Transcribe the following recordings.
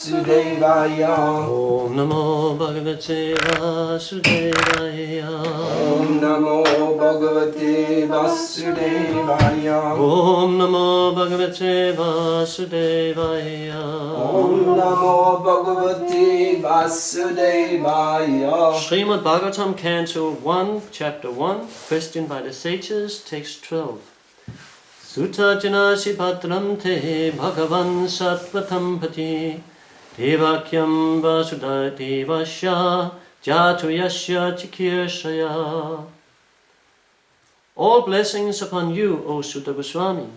Vasudevaya. Om Namo Bhagavate Vasudevaya. Om Namo Bhagavate Vasudevaya. Om Namo Bhagavate Vasudevaya. Om Namo Bhagavate Vasudevaya. Srimad Bhagavatam, Canto 1, Chapter 1, Question by the Sages, Text 12. Sutta janasi patram te bhagavan sattvatam pati devakyam vasudevasya jatu yasya chikirshaya. All blessings upon you, O Sutta Goswami.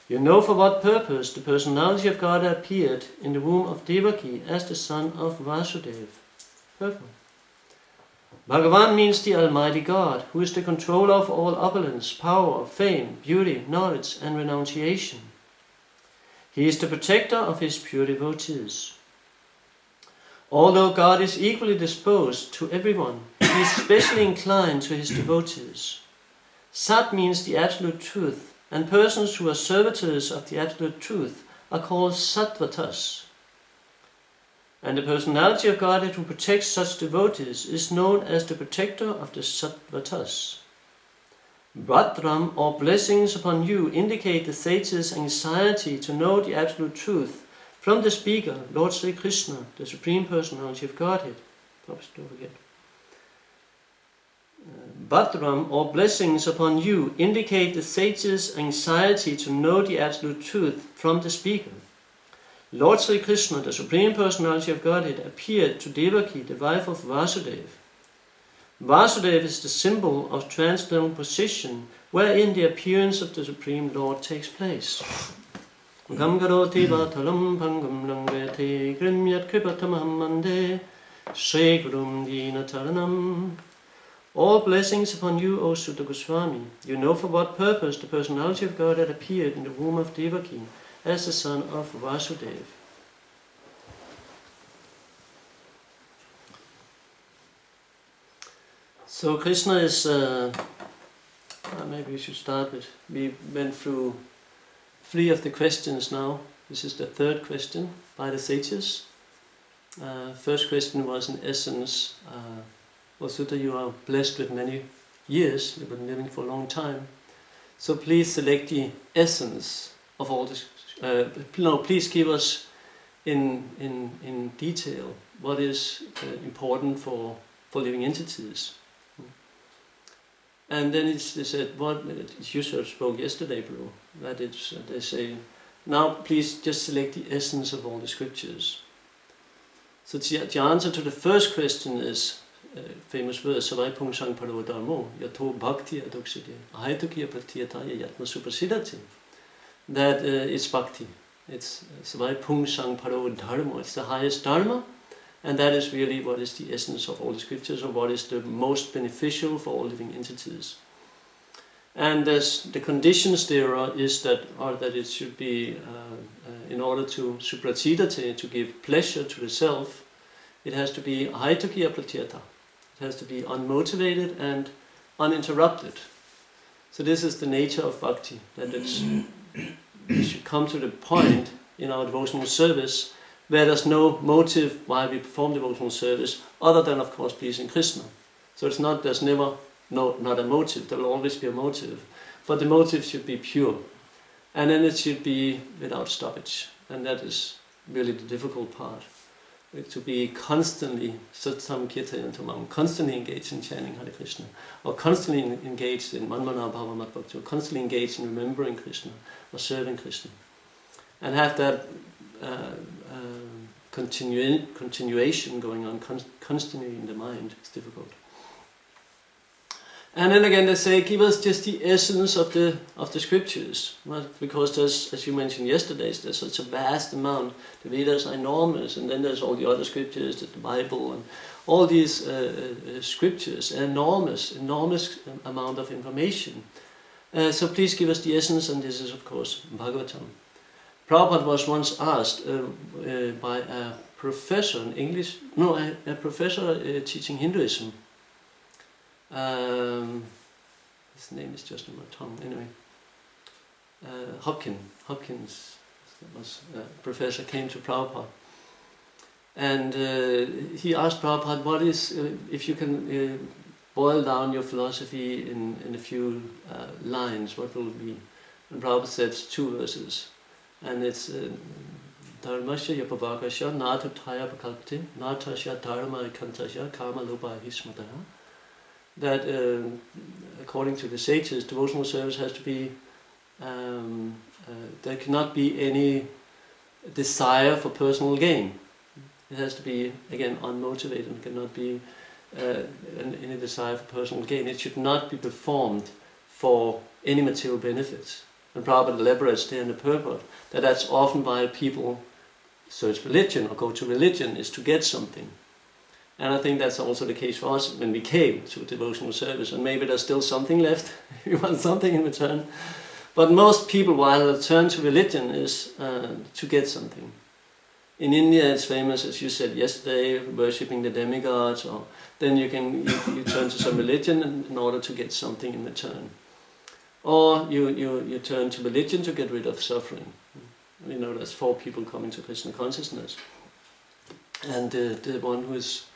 You know for what purpose the personality of God appeared in the womb of Devaki as the son of Vasudeva. Purple. Bhagavan means the Almighty God, who is the controller of all opulence, power, fame, beauty, knowledge, and renunciation. He is the protector of his pure devotees. Although God is equally disposed to everyone, he is specially inclined to his devotees. Sat means the absolute truth, and persons who are servitors of the absolute truth are called sattvatas. And the personality of Godhead who protects such devotees is known as the protector of the sattvatas. Bhadram, or blessings upon you, indicate the sage's anxiety to know the absolute truth from the speaker, Lord Sri Krishna, the Supreme Personality of Godhead. Oops, don't forget. Bhadram, or blessings upon you, indicate the sage's anxiety to know the absolute truth from the speaker. Lord Sri Krishna, the Supreme Personality of Godhead, appeared to Devaki, the wife of Vasudeva. Vasudeva is the symbol of transcendental position, wherein the appearance of the Supreme Lord takes place. Gam karoti bhatalam bhangam langvete grimyat kripatamaham mande Sri Gurum Dinataranam. All blessings upon you, O Sutta Goswami. You know for what purpose the personality of God had appeared in the womb of Devaki as the son of Vasudeva. So Krishna is, maybe we should start with, we went through 3 of the questions now. This is the 3rd question by the sages. First question was in essence, well, Sutta, you are blessed with many years, you've been living for a long time. So please select the essence of all this. Please give us in detail what is important for living entities. And then they said, what you sort of spoke yesterday, bro, that it's, they say, now please just select the essence of all the scriptures. So the answer to the first question is famous verse, Savai Pungsang Parodamo, Yato Bhakti Adokside, Ahaitukiya Pratyataya Yatma Suprasidati. That it's bhakti. It's Savai Pungsang Paro Dharma. It's the highest dharma, and that is really what is the essence of all the scriptures, or what is the most beneficial for all living entities. And the conditions there are that it should be in order to suprasidate, to give pleasure to the self, it has to be ahaitukiya pratyata. It has to be unmotivated and uninterrupted. So this is the nature of bhakti, that we should come to the point in our devotional service where there's no motive why we perform devotional service other than, of course, pleasing Krishna. So there's never not a motive. There will always be a motive, but the motive should be pure, and then it should be without stoppage, and that is really the difficult part. To be constantly satsam kirtanam, constantly engaged in chanting Hare Krishna, or constantly engaged in manmana bhava mat bhakti, or constantly engaged in remembering Krishna or serving Krishna, and have that continuation going on constantly in the mind. It's difficult. And then again they say, give us just the essence of the scriptures, well, because there's, as you mentioned yesterday, there's such a vast amount. The Vedas are enormous, and then there's all the other scriptures, the Bible, and all these scriptures, an enormous amount of information. So please give us the essence, and this is of course Bhagavatam. Prabhupada was once asked by a professor in English, a professor teaching Hinduism. His name is just on my tongue. Anyway, Hopkins was a professor, came to Prabhupada And he asked Prabhupada, what is, if you can boil down your philosophy in a few lines, what will it be? And Prabhupada said 2 verses. And it's Dharmasya yapavakasya natu thaya pakalpati natasya dharma ikantasya kama lopa hismataya. That according to the sages, devotional service has to be, there cannot be any desire for personal gain. It has to be, again, unmotivated. It cannot be any desire for personal gain. It should not be performed for any material benefits. And Prabhupada elaborates there in the purport that that's often why people search religion or go to religion, is to get something. And I think that's also the case for us when we came to devotional service. And maybe there's still something left. We want something in return. But most people, while they turn to religion, is to get something. In India, it's famous, as you said yesterday, worshipping the demigods, or then you turn to some religion in order to get something in return. Or you turn to religion to get rid of suffering. You know, there's 4 people coming to Krishna consciousness. And the one who is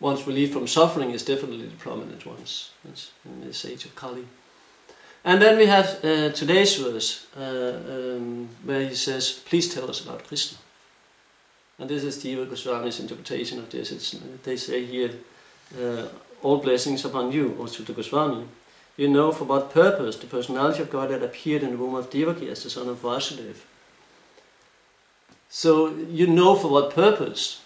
wants relief from suffering is definitely the prominent ones. That's in this age of Kali. And then we have today's verse, where he says, please tell us about Krishna. And this is Jiva Goswami's interpretation of this. They say here, all blessings upon you, O Sutta Goswami. You know for what purpose the personality of God had appeared in the womb of Devaki as the son of Vasudeva. So you know for what purpose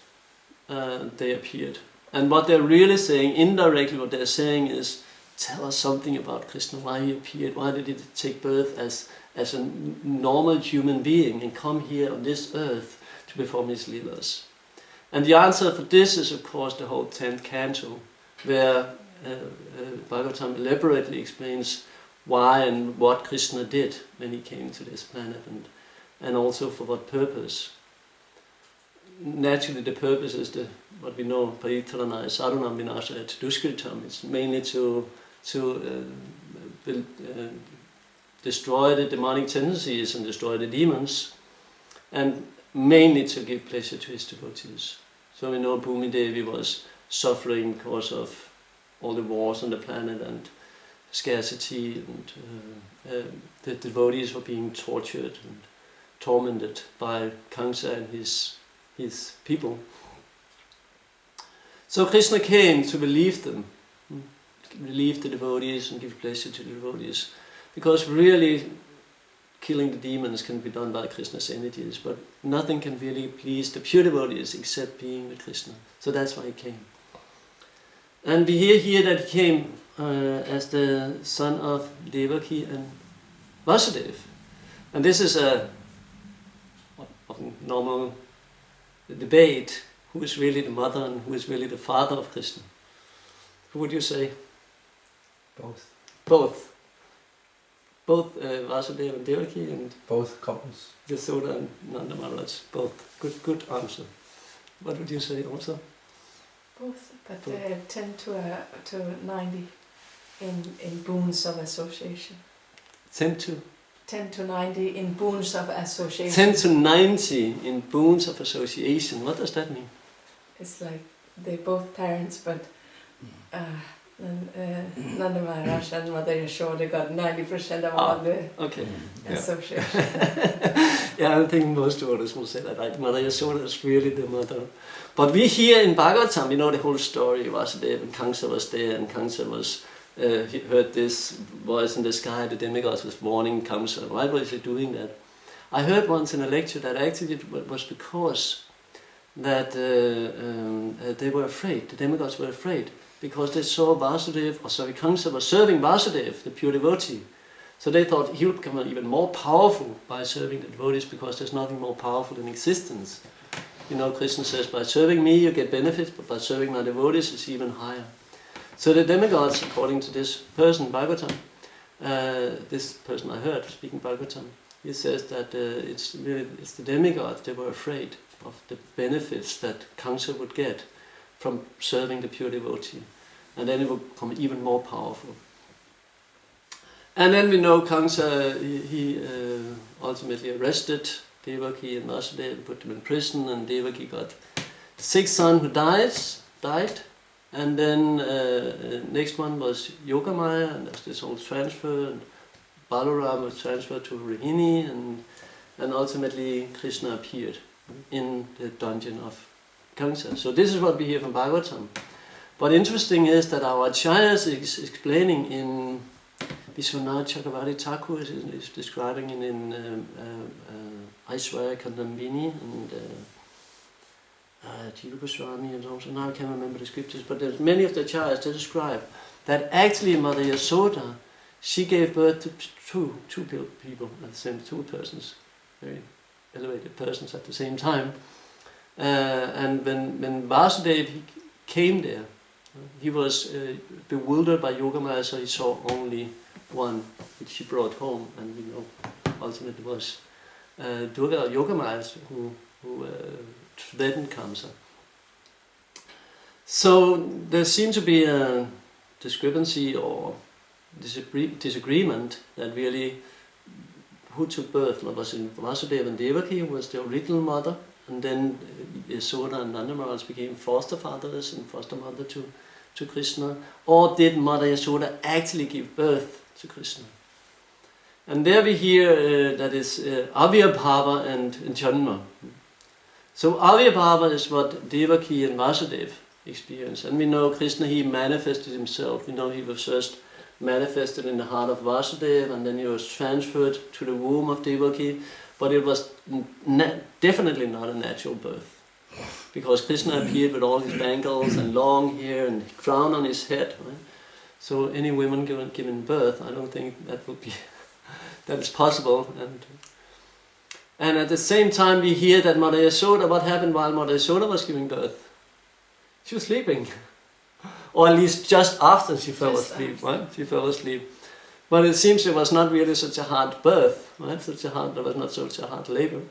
they appeared. And what they're really saying, indirectly what they're saying is, tell us something about Krishna, why he appeared, why did he take birth as a normal human being and come here on this earth to perform his leelas. And the answer for this is, of course, the whole 10th canto, where Bhagavatam elaborately explains why and what Krishna did when he came to this planet, and also for what purpose. Naturally, the purpose is what we know, Paritarana Sadhunam Vinashaya Duskritam. It's mainly to destroy the demonic tendencies and destroy the demons, and mainly to give pleasure to his devotees. So we know Bhumi Devi was suffering because of all the wars on the planet and scarcity, and the devotees were being tortured and tormented by Kamsa and his people. So Krishna came to relieve them, relieve the devotees and give pleasure to the devotees, because really killing the demons can be done by Krishna's energies, but nothing can really please the pure devotees except being with Krishna. So that's why he came. And we hear here that he came as the son of Devaki and Vasudeva. And this is a normal debate, who is really the mother and who is really the father of Krishna. Who would you say? Both. Both. Both Vasudeva and Devaki, and Both couples. Yasoda and Nanda Maharaj. Both. Good answer. What would you say also? Both, but 10 to 90 in boons of association. 10 to 90 in boons of association. 10 to 90 in boons of association. What does that mean? It's like they're both parents, but Nanda Maharaj and Mother Yashoda got 90% of all the association. Yeah, I think most devotees will say that, right? Mother Yashoda is really the mother. But we hear in Bhagavatam, we know the whole story. Vasudeva and Kamsa was there, and Kamsa was, he heard this voice in the sky, the demigods was warning Kamsa. Why was he doing that? I heard once in a lecture that actually it was because that they were afraid, the demigods were afraid, because they saw Kamsa was serving Vasudeva, the pure devotee. So they thought he would become even more powerful by serving the devotees, because there's nothing more powerful in existence. You know, Krishna says, by serving me you get benefits, but by serving my devotees it's even higher. So the demigods, according to this person, Bhagavatam, this person I heard speaking Bhagavatam, he says that it's the demigods, they were afraid of the benefits that Kamsa would get from serving the pure devotee. And then it would become even more powerful. And then we know Kamsa, he ultimately arrested Devaki and Vasudeva, put them in prison, and Devaki got sixth son who died, and then next one was Yogamaya, and there's this whole transfer, and Balaram was transferred to Rohini, and ultimately Krishna appeared in the dungeon of Kamsa. So this is what we hear from Bhagavatam. But interesting is that our acharyas is explaining in Vishwanath Chakravarti Thakur is describing in Aishwarya Kandambini and Jiva Goswami and so on. So now I can't remember the scriptures, but there's many of the acharyas that describe that actually Mother Yasoda, she gave birth to two people at the same, two persons, very elevated persons at the same time. And when Vasudeva came there, he was bewildered by Yogamaya, so he saw only one, which he brought home, and we know ultimately was Durga or Yogamaya who threatened Kamsa. So there seemed to be a discrepancy or disagreement that really who took birth. Was it Vasudeva and Devaki, who was the original mother, and then Yasoda and Nanda Maharaj became foster fathers and foster mother to Krishna, or did Mother Yasoda actually give birth to Krishna? And there we hear that is Avyabhava and Janma. So Avyabhava is what Devaki and Vasudeva experienced, and we know Krishna, he manifested himself. We know he was first manifested in the heart of Vasudeva, and then he was transferred to the womb of Devaki, but it was definitely not a natural birth, because Krishna appeared with all his bangles and long hair and crown on his head. Right? So any women given birth, I don't think that would be that is possible. And at the same time, we hear that Mother Yasoda, what happened while Mother Yasoda was giving birth? She was sleeping, or at least just after she fell asleep. Right? She fell asleep. But it seems it was not really such a hard birth, right? There was not such a hard labor.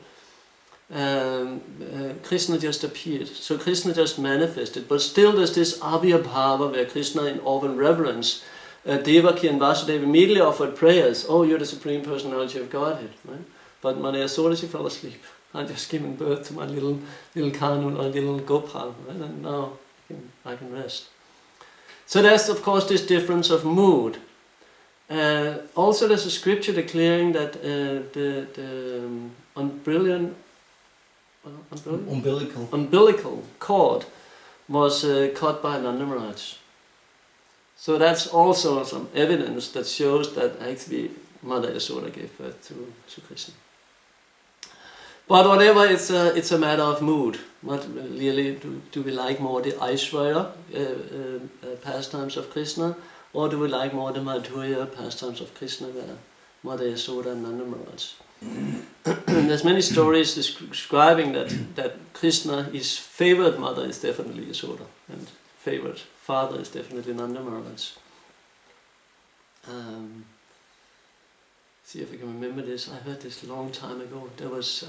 Krishna just appeared. So Krishna just manifested. But still there's this Avyabhava where Krishna, in awe and reverence, Devaki and Vasudeva immediately offered prayers. Oh, you're the Supreme Personality of Godhead. Right? But Mother Yasoda, she fell asleep. I just given birth to my little Kanu or little Gopal. Right? And now I can rest. So there's of course this difference of mood. Also there's a scripture declaring that the umbilical cord was cut by Nanda Maharaj. So that's also some evidence that shows that actually Mother Yasoda gave birth to Krishna. But whatever, it's a matter of mood. What really do we like more, the Aishwarya pastimes of Krishna, or do we like more the Madhurya pastimes of Krishna, where Mother Yasoda and Nanda Maharaj? There's many stories describing that Krishna, his favorite mother is definitely Yasoda, and favorite father is definitely Nanda Maharaj. See if I can remember this. I heard this a long time ago. There was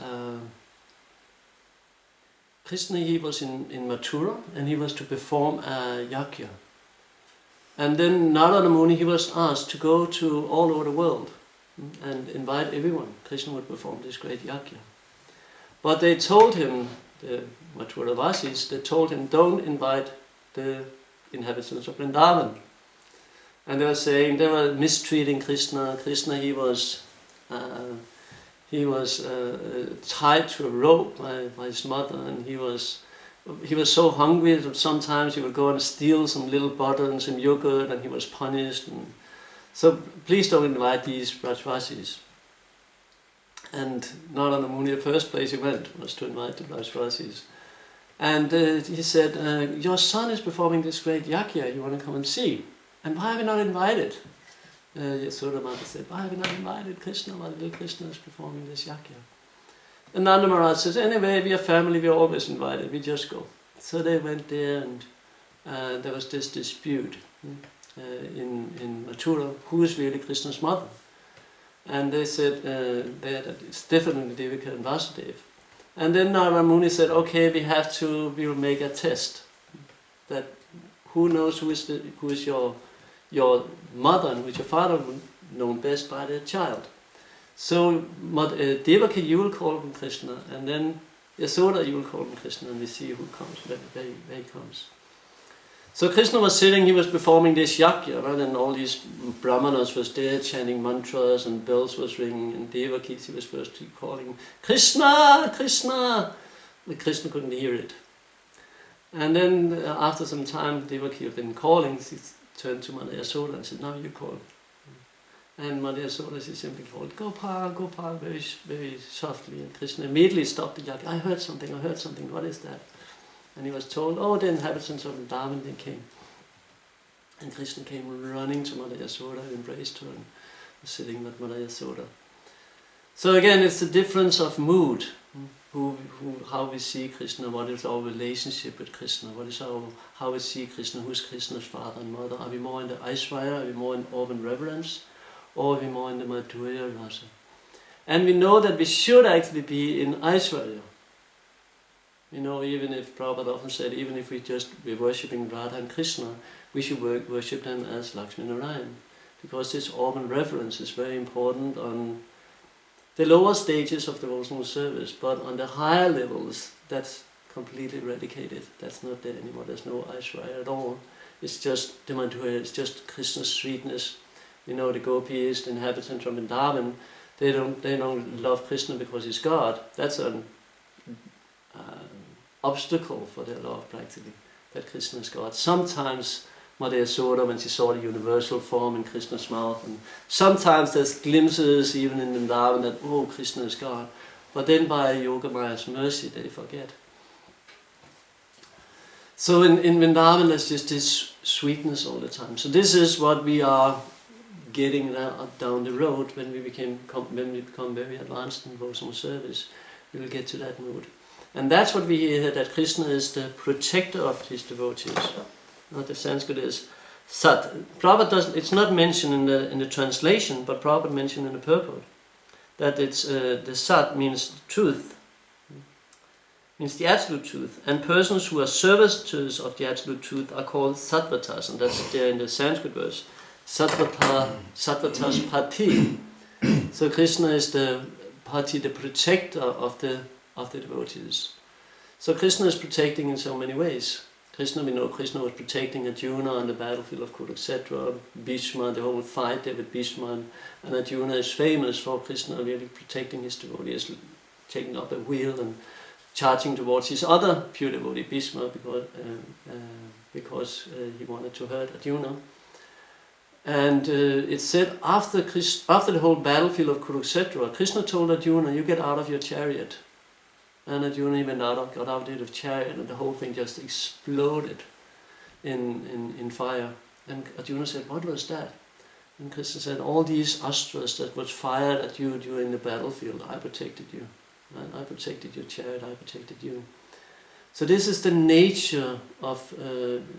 Krishna, he was in Mathura, and he was to perform a yajna. And then Narada Muni, he was asked to go to all over the world and invite everyone. Krishna would perform this great yajna. But they told him, the Mathura Vasis, they told him, don't invite the inhabitants of Vrindavan. And they were saying, they were mistreating Krishna. Krishna, he was tied to a rope by his mother, and he was so hungry that sometimes he would go and steal some little butter and some yogurt, and he was punished. And so please don't invite these Brajvasis. And Narada Muni, the first place he went was to invite the Brajvasis. And he said, your son is performing this great yajna, you want to come and see? And why have you not invited? Yasoda Mata said, why have you not invited Krishna while little Krishna is performing this yajna? And Nanda Maharaj says, anyway, we are family, we are always invited, we just go. So they went there, and there was this dispute in Mathura, who is really Krishna's mother? And they said that it's definitely Devaki and Vasudeva. And then Narada Muni said, okay, we will make a test. That who knows who is your mother and who is your father, known best by the child. So Devaki, you will call him Krishna, and then Yasoda, you will call him Krishna, and we see who comes, where he comes. So Krishna was sitting, he was performing this yajna, right? And all these brahmanas was there chanting mantras, and bells was ringing, and Devaki, he was first calling, Krishna, Krishna! But Krishna couldn't hear it. And then after some time, Devaki had been calling, she turned to Mother Yasoda and said, now you call. And Mother Yasoda, she simply called, Gopal, Gopal, very, very softly. And Krishna immediately stopped the yajna. I heard something, what is that? And he was told, oh, the inhabitants of Vrindavan, they came. And Krishna came running to Mother Yasoda, embraced her, and was sitting with Mother Yasoda. So again, it's the difference of mood, how we see Krishna, what is our relationship with Krishna, how we see Krishna, who's Krishna's father and mother. Are we more in the Aishvarya, are we more in open reverence, or are we more in the Madhurya Rasa? And we know that we should actually be in Aishvarya. Even if Prabhupada often said, even if we're worshipping Radha and Krishna, we should worship them as Lakshmi Narayan. Because this open reverence is very important on the lower stages of devotional service, but on the higher levels, that's completely eradicated. That's not there anymore. There's no Aishwarya at all. It's just the Madhurya, it's just Krishna's sweetness. The gopis, the inhabitants from Vrindavan, they don't love Krishna because he's God. That's an obstacle for their love, practically, that Krishna is God. Sometimes Mother Yasoda, when she saw the universal form in Krishna's mouth, and sometimes there's glimpses even in Vrindavan that, oh, Krishna is God. But then by Yogamaya's mercy, they forget. So in Vrindavan, there's just this sweetness all the time. So this is what we are getting down the road when we become very advanced in devotional service. We will get to that mood. And that's what we hear here, that Krishna is the protector of his devotees. Now the Sanskrit is Sat. Prabhupada it's not mentioned in the translation, but Prabhupada mentioned in the purport that it's the Sat means truth, means the absolute truth. And persons who are servitors of the absolute truth are called Sattvatas, and that's there in the Sanskrit verse. Sattvatas Pati. So Krishna is the Pati, the protector of the devotees. So Krishna is protecting in so many ways. We know Krishna was protecting Arjuna on the battlefield of Kurukshetra, Bhishma, the whole fight there with Bhishma, and Arjuna is famous for Krishna really protecting his devotees, taking up a wheel and charging towards his other pure devotee, Bhishma, because he wanted to hurt Arjuna. And it's said after the whole battlefield of Kurukshetra, Krishna told Arjuna, you get out of your chariot. And Arjuna got out of the chariot, and the whole thing just exploded in fire. And Arjuna said, what was that? And Krishna said, all these astras that was fired at you during the battlefield, I protected you. I protected your chariot, I protected you. So this is the nature of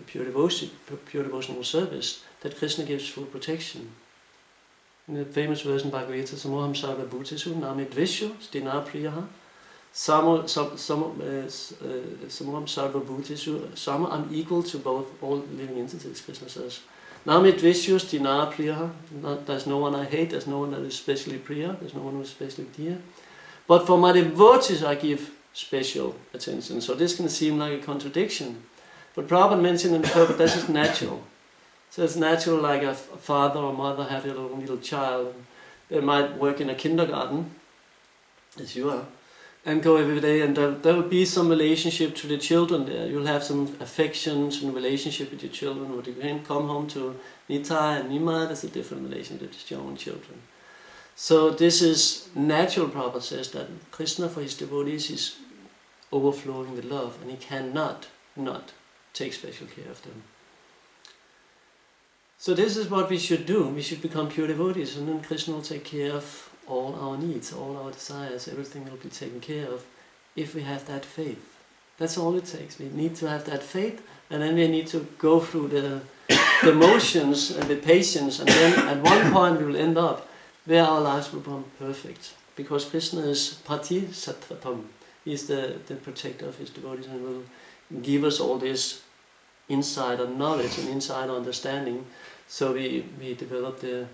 pure devotional service, that Krishna gives full protection. In the famous verse in Bhagavad Gita, Samoham sarva bhuteshu nami dvesho stina priyaha. Samoham sarva bhuteshu. Sama, I'm equal to both all living entities, Krishna says. Nami dvesho stina priyaha. There's no one I hate, there's no one that is specially priya, there's no one who is specially dear. But for my devotees I give special attention. So this can seem like a contradiction. But Prabhupada mentioned in the purport, this is natural. So it's natural, like a father or mother have their own little child. They might work in a kindergarten, as you are, and go every day, and there will be some relationship to the children there. You'll have some affections and relationship with your children. When you can come home to Nita and Nima, there's a different relationship with your own children. So this is natural. Prabhupada says that Krishna, for his devotees, is overflowing with love, and he cannot not take special care of them. So this is what we should do. We should become pure devotees, and then Krishna will take care of all our needs, all our desires. Everything will be taken care of if we have that faith. That's all it takes. We need to have that faith, and then we need to go through the motions and the patience, and then at one point we will end up where our lives will become perfect. Because Krishna is Pati Sattvatam. He is the protector of his devotees, and will give us all this insider knowledge and insider understanding. So we develop the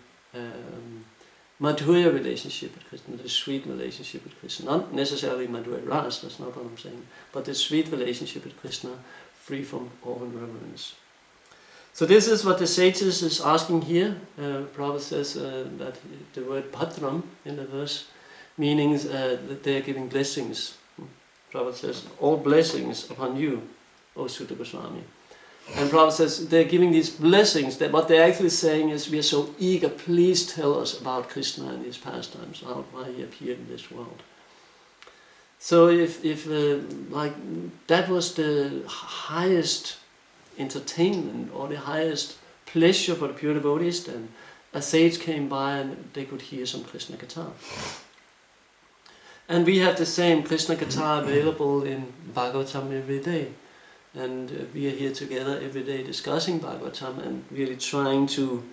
Madhurya relationship with Krishna, the sweet relationship with Krishna. Not necessarily Madhurya Ras, that's not what I'm saying, but the sweet relationship with Krishna, free from awe and reverence. So this is what the sages is asking here. Prabhupada says that the word patram in the verse means that they are giving blessings. Prabhupada says, all blessings upon you, O Sutta Goswami. And Prabhupada says they're giving these blessings, that what they're actually saying is, we are so eager, please tell us about Krishna and his pastimes, why he appeared in this world. So if like that was the highest entertainment or the highest pleasure for the pure devotees, then a sage came by and they could hear some Krishna Katha. And we have the same Krishna Katha available in Bhagavatam every day. And we are here together every day discussing Bhagavatam and really trying to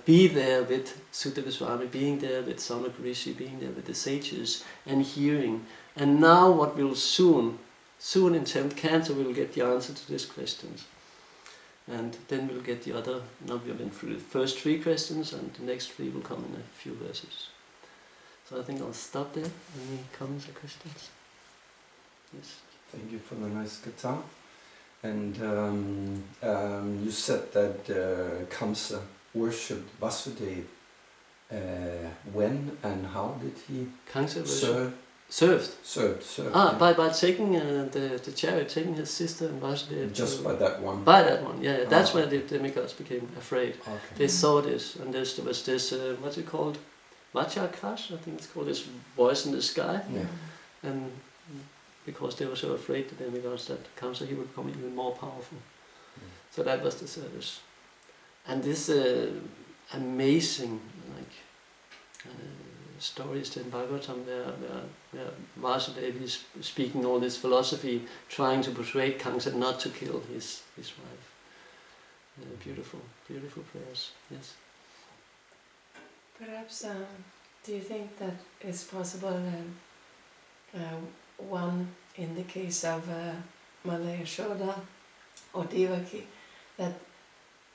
be there with Sutta Goswami, being there with Samak Rishi, being there with the sages and hearing. And now what will soon in 10th canto we'll get the answer to these questions. And then we'll get the other, now we've been through the first 3 questions and the next 3 will come in a few verses. So I think I'll stop there. Any comments or questions? Yes. Thank you for the nice Katha. And you said that Kamsa worshipped Vasudeva. When and how did he served? Yeah. By taking the chariot, taking his sister and Vasudeva. Just by that one? By that one, yeah. That's where the demigods became afraid. Okay. They saw this, and there was this, what's it called? Vachakash, I think it's called, this voice in the sky. Yeah. And because they were so afraid, the demigods, that Kamsa, he would become even more powerful. So that was the service. And this amazing stories in Bhagavatam where Vasudeva is speaking all this philosophy, trying to persuade Kamsa not to kill his wife. Beautiful, beautiful prayers, yes. Perhaps, do you think that it's possible one, in the case of Mother Yashoda or Devaki, that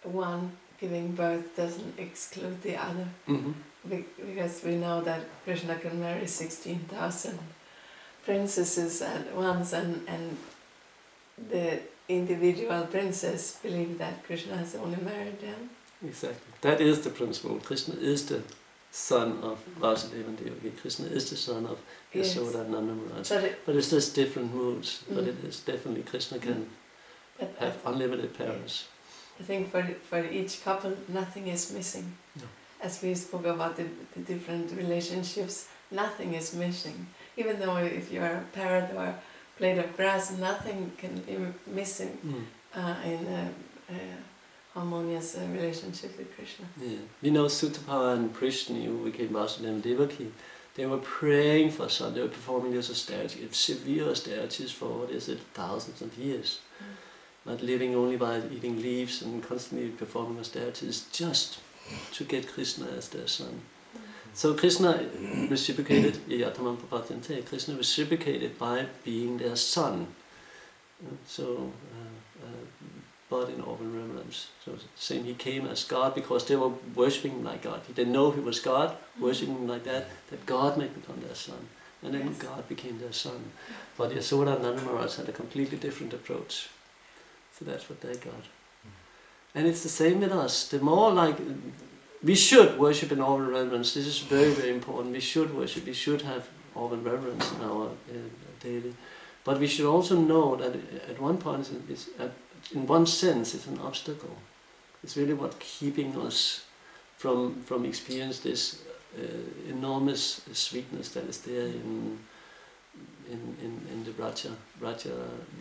one giving birth doesn't exclude the other? Mm-hmm. Because we know that Krishna can marry 16,000 princesses at once, and the individual princess believe that Krishna has only married them. Exactly. That is the principle. Krishna is the son of Vasudeva and Devaki. Krishna is the son of Yashoda and Nanda Maharaj. But it's just different moods. But it is definitely Krishna can have unlimited parents. I think for each couple, nothing is missing. No. As we spoke about the different relationships, nothing is missing. Even though if you're a parrot or a blade of grass, nothing can be missing in a harmonious relationship with Krishna. Yeah. We know Sutapa and Prishni, who became Vasudeva and Devaki, they were praying for son. They were performing this austerity, severe austerities for, thousands of years. Not living only by eating leaves and constantly performing austerities just to get Krishna as their son. So Krishna reciprocated, Krishna reciprocated by being their son. So, but in awe and reverence. So saying he came as God because they were worshipping him like God. They didn't know he was God, worshipping him like that God might become their son. And then God became their son. But Yashoda and Nanda Maharaj had a completely different approach. So that's what they got. And it's the same with us. The more we should worship in awe and reverence. This is very, very important. We should worship. We should have awe and reverence in our daily. But we should also know that at one point, in one sense, it's an obstacle. It's really what keeping us from experience this enormous sweetness that is there in the Raja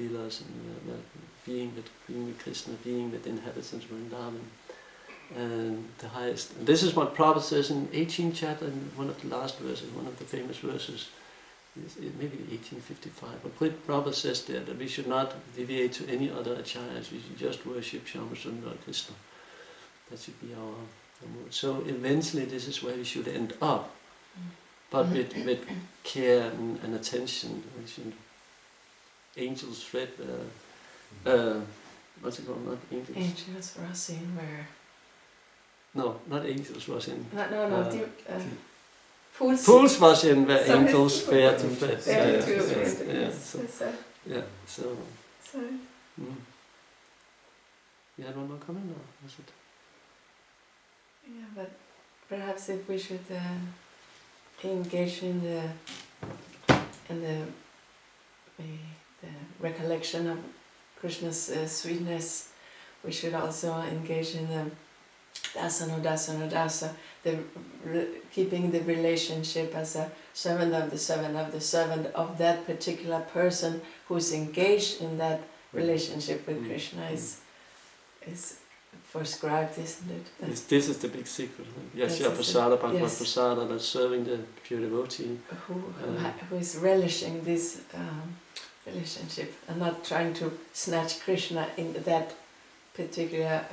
Leelas, and being with Krishna, being with the inhabitants of Vrindavan, and the highest. And this is what Prabhupada says in 18th chapter, in one of the last verses, one of the famous verses, maybe 1855. But Prabhupada says there that we should not deviate to any other acharyas. We should just worship Shyama Sundara Krishna. That should be our mood. So eventually, this is where we should end up. But with care and attention, we should angels thread. What's it called? Not angels. Angels rushing where? No, not angels rushing. No. Fools was in where So angels it's- fare to fare. Fair to So, yeah, so you had one more comment, or was it? Yeah, but perhaps if we should engage in the recollection of Krishna's sweetness, we should also engage in the dasa, keeping the relationship as a servant of the servant of that particular person who's engaged in that relationship with Krishna is prescribed, isn't it? This is the big secret. Yashya Prasada, Bhagavad Prasada, that's serving the pure devotee. Who is relishing this relationship and not trying to snatch Krishna in that particular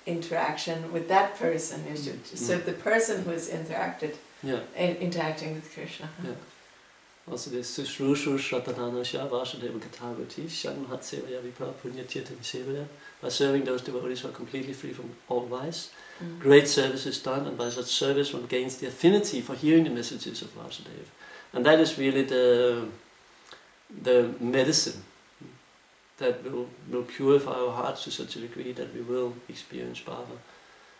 interaction with that person. You should serve the person who is interacting with Krishna. Yeah. Also det Sushrushu Shratanana Vasudeva Katagati Shanhat Sevaya Vipra Punya Tirthan Sevaya. By serving those devotees who are completely free from all vice, great service is done, and by such service one gains the affinity for hearing the messages of Vasudeva. And that is really the medicine that will purify our hearts to such a degree that we will experience Bhava.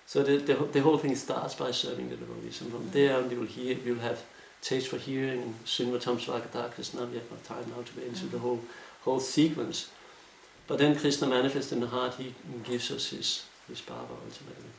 So the whole thing starts by serving the devotees, and from there on you will have taste for hearing, Sunvatam Svagata Krishna. We have no time now to go into the whole sequence. But then Krishna manifests in the heart, he gives us his Bhava ultimately.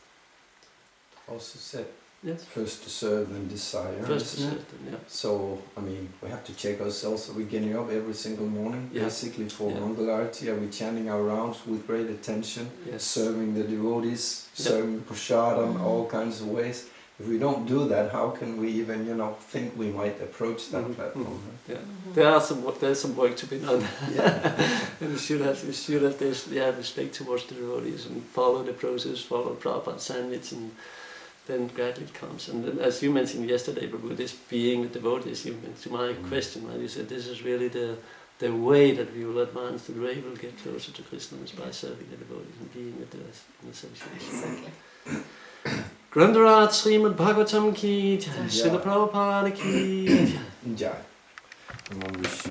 Also said, yes. First to serve, then desire. First to serve, then, yeah. So, I mean, we have to check ourselves. Are we getting up every single morning, basically for Mangalarti? Are we chanting our rounds with great attention, serving the devotees, serving prasadam, all kinds of ways? If we don't do that, how can we even, think we might approach that platform? Yeah, there's some work to be done. And we should have this respect towards the devotees and follow the process, follow Prabhupada's sandwich, and then gradually it comes. And then, as you mentioned yesterday, Prabhu, this being with devotees, to my question, right, you said this is really the way that we will advance, the way we will get closer to Krishna is by serving the devotees and being with the association. Exactly. Grandarat Srimad Bhagavatam ki, Srila Prabhupada ki. Jai.